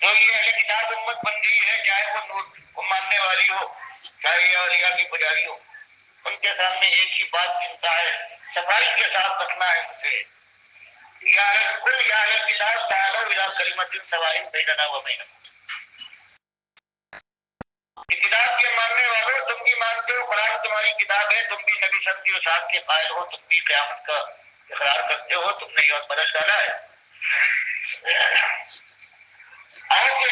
جو یہ اہل کتاب امت بن گئی ہے، چاہے وہ نور کو ماننے والی ہو، چاہے یہ اولیاء کی پجاری ہو، ان کے سامنے ایک ہی بات چنتا ہے، صفائی کے ساتھ رکھنا ہے ان سے. یا کل یا کتاب تعالوا الی کلمۃ سواء بیننا و بینکم. کتاب کے ماننے والوں، تم بھی مانتے ہو قرآن تمہاری کتاب ہے، تم بھی نبی صلی اللہ علیہ وسلم کے قائل ہو، تم بھی قیامت کا اقرار کرتے ہو، تم نے یہ بدل ڈالا ہے. آگے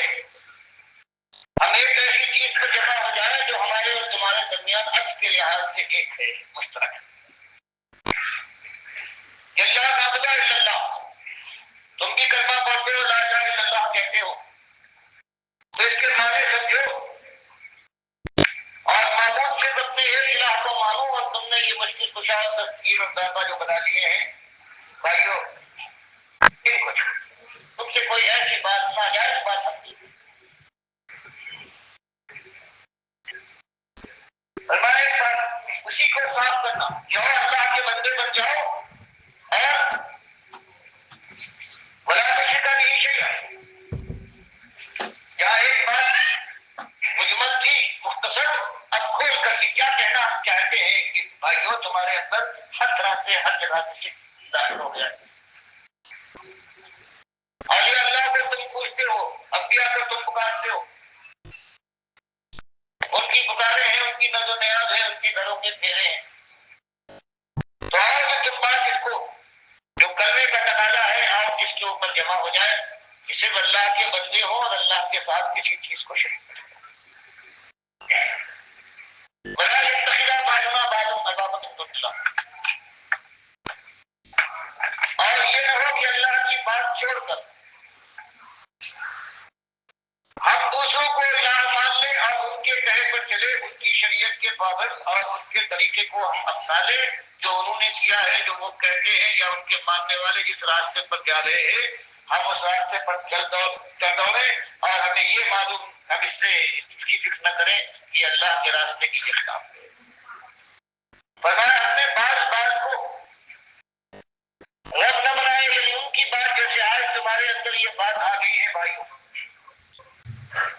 ہم ایک ایسی چیز پر جمع ہو جائے جو ہمارے اور تمہارے درمیان اصل کے لحاظ سے ایک ہے، مشترک. اللہ نعبد الا اللہ، تم بھی کلمہ پڑھتے ہو، لا الہ الا اللہ کہتے ہو، تو اس کے معنی سمجھو. اور معبود سے اپنے ایک الہ کو مانو، اور تم نے یہ مشکل کشا تذکیر اور دعویٰ جو بنا لیے ہیں بھائیو، ان کو تم سے کوئی ایسی بات ناجائز بات سمجھی. اسی کو صاف کرنا، جاؤ اللہ کے بندے بن جاؤ اور ولا تشرک به شیئا. جہاں ایک بات مجمل تھی مختصر، اب کھول کر کے کیا کہنا ہم چاہتے ہیں کہ بھائیو تمہارے اندر ہر طرح سے ہر جگہ سے داخل ہو گیا. اولیاء اللہ کو تم پوچھتے ہو، انبیاء کو تم پکارتے ہو، ان کی پکارے ہیں، ان کی نظر و نیاز ہے، ان کے گھروں کے پھیرے ہیں. تو آج تم بات اس کو جو کرنے کا تقاضا ہے آپ اس کے اوپر جمع ہو جائے کہ صرف اللہ کے بندے ہوں اور اللہ کے ساتھ کسی چیز کو شریک کریں. ولا يتخذ بعضنا بعضا اربابا من دون الله. اور یہ نہ ہو کہ اللہ کی بات چھوڑ کر ہم دوسروں کو الہ مان لیں اور ان کے کہے پر چلے، ان کی شریعت کے پابند اور ان کے طریقے کو ہم اپنا لیں جو انہوں نے کیا ہے، جو وہ کہتے ہیں، یا ان کے ماننے والے جس راستے پر جا رہے ہیں ہم اس راستے پر چل دوڑیں، اور ہمیں یہ معلوم، ہم اس سے اس کی فکر نہ کریں کہ اللہ کے راستے کی یہ خلاف ہے. فرمایا ہم نے بعض بات کو رب نہ بنائے، یعنی ان کی بات جیسے آج تمہارے اندر یہ بات آ گئی ہے بھائیوں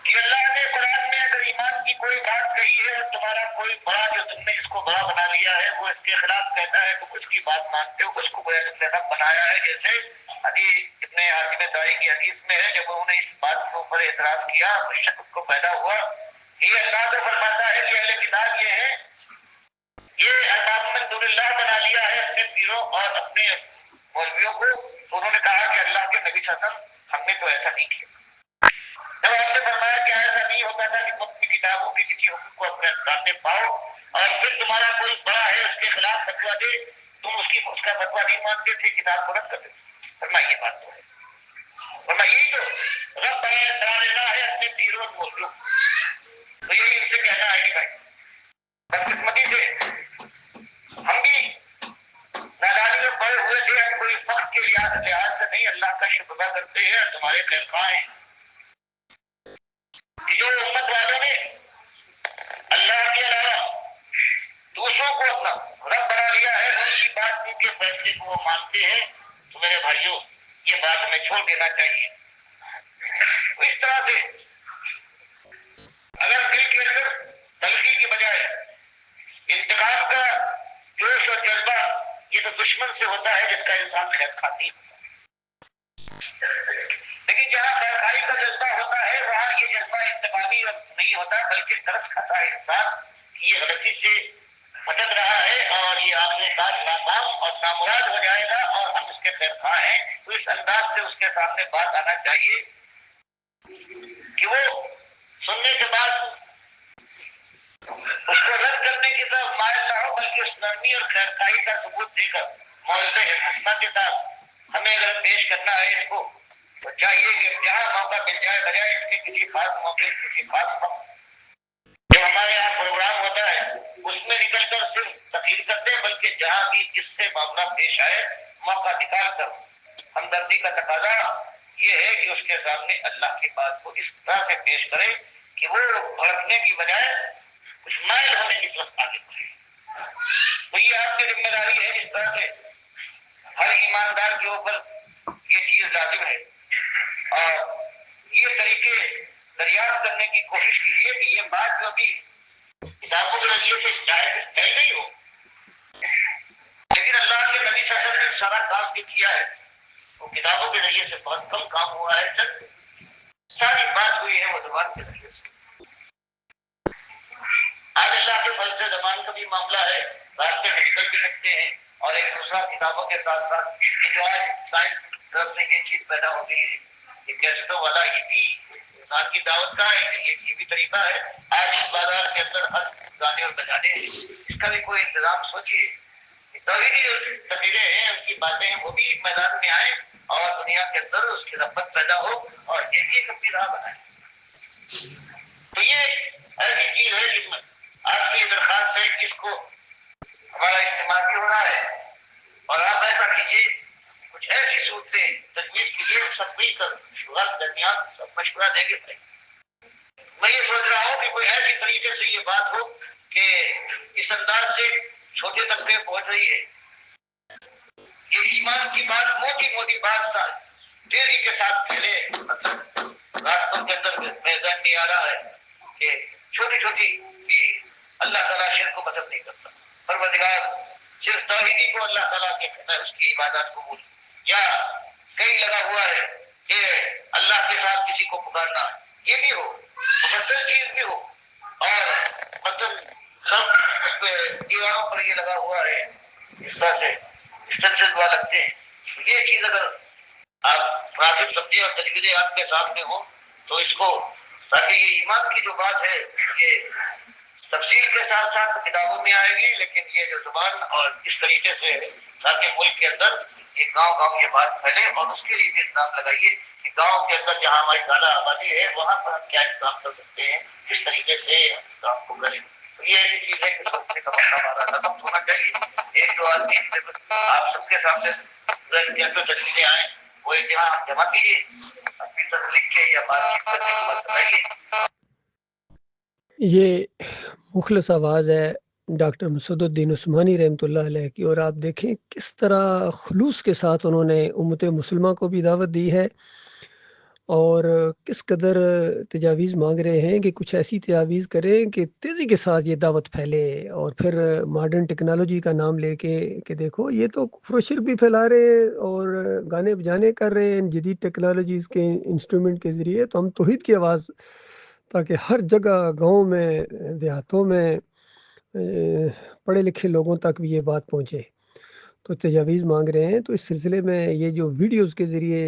کہ اللہ نے قرآن میں اگر ایمان کی کوئی بات کہی ہے اور تمہارا کوئی بڑا جو تم نے اس کو بڑا بنا لیا ہے وہ اس کے خلاف کہتا ہے تو اس کی بات مانتے ہو، اس کو گویا تم نے رب بنایا ہے. جیسے ابن حاتم طائی کی حدیث میں ہے، جب انہوں نے اس بات کے اوپر اعتراض کیا تو شک کو پیدا ہوا کہ یہ اللہ تو فرماتا ہے کہ اہل کتاب یہ ہے، یہ ارباب من دون اللہ بنا لیا ہے اپنے پیروں اور اپنے مولویوں کو. تو انہوں نے کہا کہ اللہ کے نبی صلی اللہ علیہ وسلم ہم نے تو ایسا نہیں کیا. جب آپ نے فرمایا کہ ایسا نہیں ہوتا تھا کہ تم اپنی کتابوں کے کسی حکم کو اپنے سامنے پاؤ اور پھر تمہارا کوئی بڑا ہے اس کے خلاف فتوا دے، تم اس کا فتوا نہیں مانتے تھے، کتاب کو رد کر دیتے. فرمایا یہ بات تو ہے، فرمایا یہی تو رب بنا لینا ہے اپنے پیروں اور مولویوں. تو یہی ان سے کہنا ہے کہ بھائی بدقسمتی سے ہم بھی نادانی میں پڑے ہوئے تھے، ہم کوئی وقت کے لحاظ سے نہیں اللہ کا شکر ادا کرتے ہیں. تمہارے خیر خواہ ہیں کہ جو امت والوں نے اللہ کے علاوہ دوسروں کو اپنا رب بنا لیا ہے، ان کی بات ان کے فیصلے کو وہ مانتے ہیں. تو میرے بھائیوں یہ بات ہمیں چھوڑ دینا چاہیے. اس طرح سے اگر دل کے اندر تلخی کے بجائے انتقام کا جوش اور جذبہ، یہ تو دشمن سے ہوتا ہے جس کا انسان خیر خواہی ہوتا ہے. لیکن جہاں خیرخواہی کا جذبہ ہوتا ہے وہاں یہ جذبہ انتقامی نہیں ہوتا، بلکہ ترس کھاتا ہے انسان کہ یہ غلطی سے بھٹک رہا ہے اور یہ آخر کار ناکام اور نامراد ہو جائے گا اور ہم اس کے خیر خواہ ہیں. تو اس انداز سے اس کے سامنے بات آنا چاہیے کہ وہ سننے کے بعد اس کو رد کرنے کی طرف مائل نہ ہو، بلکہ اس نرمی اور خیرخواہی کا ثبوت دے کر موضوع حسنہ کے ساتھ ہمیں اگر پیش کرنا ہے اس کو تو چاہیے کہ جہاں موقع مل جائے بجائے اس کے کسی خاص موقع کسی خاص وقت جو ہمارے یہاں پروگرام ہوتا ہے اس میں نکل کر صرف تقریر کرتے ہیں، بلکہ جہاں بھی جس سے معاملہ پیش آئے موقع نکال کر ہمدردی کا تقاضا یہ ہے کہ اس کے سامنے اللہ کی بات کو اس طرح سے پیش کرے کہ وہ بھڑکنے کی بجائے کچھ مائل ہونے کی طرف آگے بڑھے. تو یہ آپ کی ذمہ داری ہے، اس طرح سے ہر ایماندار کے اوپر یہ چیز لازم ہے. اور یہ طریقے دریافت کرنے کی کوشش کیجیے کہ یہ بات جو ابھی کتابوں کے ذریعے سے شاید ہے نہیں ہو، لیکن اللہ کے نبی صلی اللہ علیہ وسلم نے سارا کام جو کیا ہے وہ کتابوں کے ذریعے سے بہت کم کام ہوا ہے، جب ساری بات ہوئی ہے وہ زبان کے ذریعے سے۔ آج اللہ کے فضل سے زبان کا بھی معاملہ ہے، راستے نکل بھی سکتے ہیں، اور ایک دوسرا کتابوں کے ساتھ ساتھ یہ جو آج سائنس کی طرف سے یہ چیز پیدا ہو گئی ہے، یہ کیسٹوں والا یہ بھی انسان کی دعوت کا ہے، یہ بھی طریقہ ہے۔ آج بازار کے اندر ہر گانے اور بجانے ہیں، اس کا بھی کوئی انتظام سوچیے۔ توحیدی جو تقریریں ہیں، ان کی باتیں ہیں، وہ بھی میدان میں آئیں اور دنیا کے اندر اس کی رغبت پیدا ہو اور ایک اپنی راہ بنائے۔ تو یہ ایسی چیز ہے جس میں آپ کی درخواست ہے، جس کو ہمارا اجتماع بھی ہو رہا ہے، اور آپ ایسا کیجیے کچھ ایسی صورتیں تجویز کیجیے، سب مل کر شروعات درمیان سب مشورہ دیں گے۔ میں یہ سوچ رہا ہوں کہ کوئی ایسی طریقے سے یہ بات ہو کہ اس انداز سے چھوٹے طبقے پہنچ رہی ہے، یہ ایمان کی بات موٹی موٹی بات سا تیزی کے ساتھ پھیلے، مطلب راستوں کے اندر میدان نہیں آ رہا ہے کہ چھوٹی چھوٹی کہ اللہ تعالیٰ شرک کو پسند نہیں کرتا، پروردگار صرف توحیدی کو اللہ تعالیٰ کے کہتا ہے، اس کی عبادات قبول، یا کہیں لگا ہوا ہے کہ اللہ کے ساتھ کسی کو پکارنا، یہ بھی ہو، مفصل چیز بھی ہو، اور مطلب سب اس پہ دیواروں پر یہ لگا ہوا ہے، اس طرح سے اسٹنسل ہوا لگتے ہیں۔ یہ چیز اگر آپ مناسب سمجھے اور تجویزیں آپ کے سامنے ہوں تو اس کو، تاکہ یہ ایمان کی جو بات ہے یہ تفصیل کے ساتھ ساتھ کتابوں میں آئے گی، لیکن یہ جو زبان اور اس طریقے سے تاکہ ملک کے اندر یہ گاؤں گاؤں یہ بات پھیلے، اور اس کے لیے بھی انتظام لگائیے کہ گاؤں کے اندر جہاں ہماری زیادہ آبادی ہے وہاں پر ہم کیا انتظام کر سکتے ہیں، کس طریقے سے ہم کام کو کریں۔ تو یہ ایسی چیز ہے کہ سوچنے کا موقع ہمارا ختم ہونا چاہیے۔ ایک دو آدمی آپ سب کے سامنے جو تجویزیں آئیں وہ جہاں جمع کیجیے، اپنی طرف لکھ کے یا بات چیت کرنے کے بعد بتائیے۔ یہ مخلص آواز ہے ڈاکٹر مسعود الدین عثمانی رحمۃ اللہ علیہ کی، اور آپ دیکھیں کس طرح خلوص کے ساتھ انہوں نے امت مسلمہ کو بھی دعوت دی ہے، اور کس قدر تجاویز مانگ رہے ہیں کہ کچھ ایسی تجاویز کریں کہ تیزی کے ساتھ یہ دعوت پھیلے، اور پھر ماڈرن ٹیکنالوجی کا نام لے کے کہ دیکھو یہ تو کفر و شرک بھی پھیلا رہے ہیں اور گانے بجانے کر رہے ہیں جدید ٹیکنالوجیز کے انسٹرومنٹ کے ذریعے، تو ہم توحید کی آواز تاکہ ہر جگہ گاؤں میں دیہاتوں میں پڑھے لکھے لوگوں تک بھی یہ بات پہنچے، تو تجاویز مانگ رہے ہیں۔ تو اس سلسلے میں یہ جو ویڈیوز کے ذریعے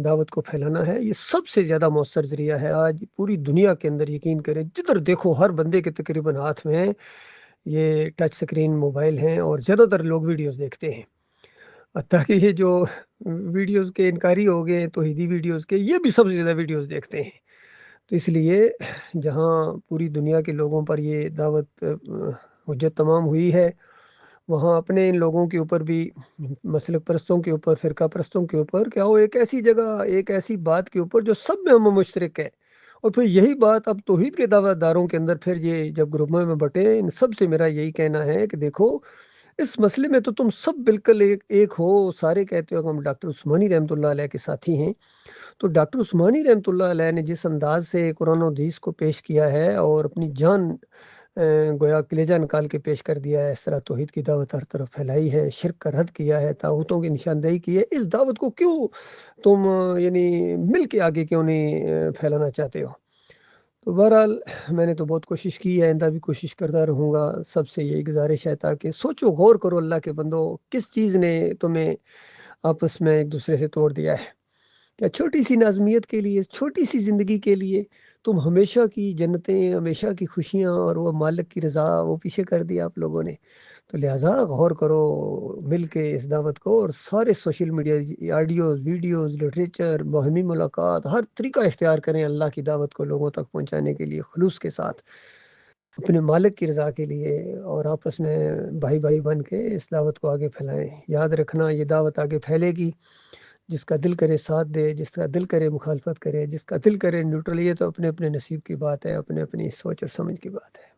دعوت کو پھیلانا ہے، یہ سب سے زیادہ مؤثر ذریعہ ہے آج پوری دنیا کے اندر۔ یقین کریں جدھر دیکھو ہر بندے کے تقریباً ہاتھ میں یہ ٹچ سکرین موبائل ہیں، اور زیادہ تر لوگ ویڈیوز دیکھتے ہیں، تاکہ یہ جو ویڈیوز کے انکاری ہو گئے توحیدی ویڈیوز کے، یہ بھی سب سے زیادہ ویڈیوز دیکھتے ہیں۔ تو اس لیے جہاں پوری دنیا کے لوگوں پر یہ دعوت حجت تمام ہوئی ہے، وہاں اپنے ان لوگوں کے اوپر بھی، مسلک پرستوں کے اوپر، فرقہ پرستوں کے اوپر، کیا وہ ایک ایسی جگہ، ایک ایسی بات کے اوپر جو سب میں ہم مشترک ہے، اور پھر یہی بات اب توحید کے دعوت داروں کے اندر پھر یہ جب گروپوں میں بٹے، ان سب سے میرا یہی کہنا ہے کہ دیکھو اس مسئلے میں تو تم سب بالکل ایک ہو، سارے کہتے ہو کہ ہم ڈاکٹر عثمانی رحمۃ اللہ علیہ کے ساتھی ہیں۔ تو ڈاکٹر عثمانی رحمۃ اللہ علیہ نے جس انداز سے قرآن و حدیث کو پیش کیا ہے اور اپنی جان گویا کلیجہ نکال کے پیش کر دیا ہے، اس طرح توحید کی دعوت ہر طرف پھیلائی ہے، شرک کا رد کیا ہے، طاغوتوں کی نشاندہی کی ہے، اس دعوت کو کیوں تم یعنی مل کے آگے کیوں نہیں پھیلانا چاہتے ہو؟ تو بہرحال میں نے تو بہت کوشش کی ہے، آئندہ بھی کوشش کرتا رہوں گا۔ سب سے یہی گزارش ہے تاکہ سوچو غور کرو اللہ کے بندو، کس چیز نے تمہیں آپس میں ایک دوسرے سے توڑ دیا ہے؟ کیا چھوٹی سی نازمیت کے لیے، چھوٹی سی زندگی کے لیے تم ہمیشہ کی جنتیں، ہمیشہ کی خوشیاں اور وہ مالک کی رضا وہ پیچھے کر دیا آپ لوگوں نے؟ تو لہٰذا غور کرو مل کے اس دعوت کو، اور سارے social media audios, videos, literature, باہمی ملاقات، ہر طریقہ اختیار کریں اللہ کی دعوت کو لوگوں تک پہنچانے کے لیے، خلوص کے ساتھ اپنے مالک کی رضا کے لیے، اور آپس میں بھائی بھائی بن کے اس دعوت کو آگے پھیلائیں۔ یاد رکھنا یہ دعوت آگے پھیلے گی، جس کا دل کرے ساتھ دے، جس کا دل کرے مخالفت کرے، جس کا دل کرے نیوٹرل، یہ تو اپنے اپنے نصیب کی بات ہے، اپنے اپنی سوچ اور سمجھ کی بات ہے۔